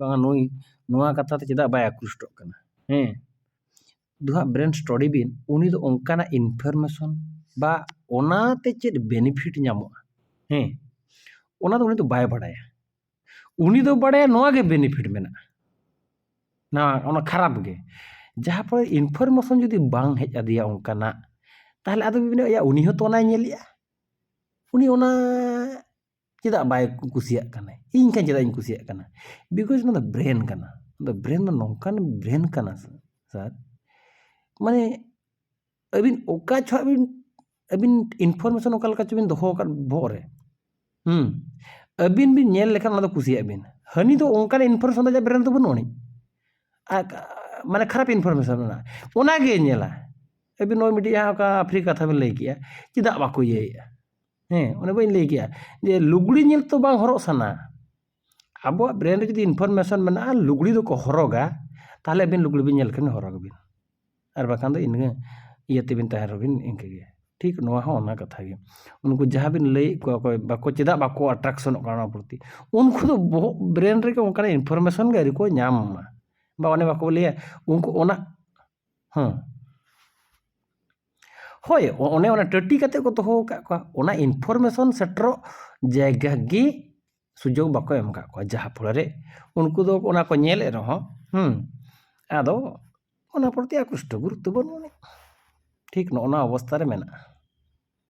ᱵᱟᱝᱟ ᱱᱩᱭ ᱱᱚᱣᱟ ᱠᱟᱛᱷᱟ ᱛᱮ ᱪᱮᱫᱟᱜ ᱵᱟᱭ ᱟᱠᱨᱩᱥᱴᱚᱜ ᱠᱟᱱᱟ ᱦᱮᱸ ᱫᱩ ᱦᱟᱸᱜ ᱵᱨᱮᱱ ᱥᱴᱟᱰᱤ ᱵᱤᱱ ᱩᱱᱤ ᱫᱚ ᱚᱱᱠᱟᱱᱟᱜ ᱤᱱᱯᱷᱚᱨᱢᱮᱥᱚᱱ ᱵᱟ ᱚᱱᱟᱛᱮ ᱪᱮᱫ ᱵᱮনিফᱤᱴ ᱧᱟᱢᱚᱜᱼᱟ ᱦᱮᱸ ᱚᱱᱟ ᱫᱚ ᱩᱱᱤ ᱫᱚ ᱵᱟᱭ ᱵᱟᱲᱟᱭᱟ उनी दो बड़े नोआ के बेनिफिट में ना ओना खराब गे जहाँ पर इनफॉर्मेशन जुदी बांग हेज आदिया उनकाना ताहले आदो बिबिन या उनी हो तो ना नेलिया उनी ओना चेदा बाय कुसिया कना इन का चेदा इन कुसिया कना बिकॉज ना ब्रेन कना द ब्रेन द नोंकान ब्रेन कना सर माने अबिन ओका छ अबिन इनफॉर्मेशन ओका लका चबिन दोहो का बोरे अबिन बिन नेल लेखा ना कुसिया बिन हनी तो ओंकान इनफॉर्मेशन दा ब्रेन तो बनुनी माने खराब इनफॉर्मेशन ना ओना गे नेला अबिन नो मीडिया का अफ्रीका था बिन लई किया चिदा बाको येया ओने बइन लई किया जे लुगड़ी नेल तो बांग हरो सना अब ब्रेन रे जदी इनफॉर्मेशन मना लुगड़ी दो को हरोगा ताहले अबिन लुगड़ी बिन नेल खन हरोग बिन आर बाखान दो इनगे इयते बिन ताहर बिन इनके गे ठीक नोआ हो ना कथा गे उनको जहाँ बिन लई को बाको चिदा बाको अट्रैक्शन करना प्रति उनको तो ब्रेन रे को उनका इनफॉर्मेशन गे को नाम बा ओने बाको लिया उनको ओना होय ओने ओना टटी कते को दोहो का को ओना इनफॉर्मेशन सेट्रो जगह गे सुजोग बाको एम का को जहाँ फलरे उनको दो ओना को नेले रहो आदो ओना प्रति आकृष्ट गुरुत्व बनुनी ठीक न ओना अवस्था रे मेना।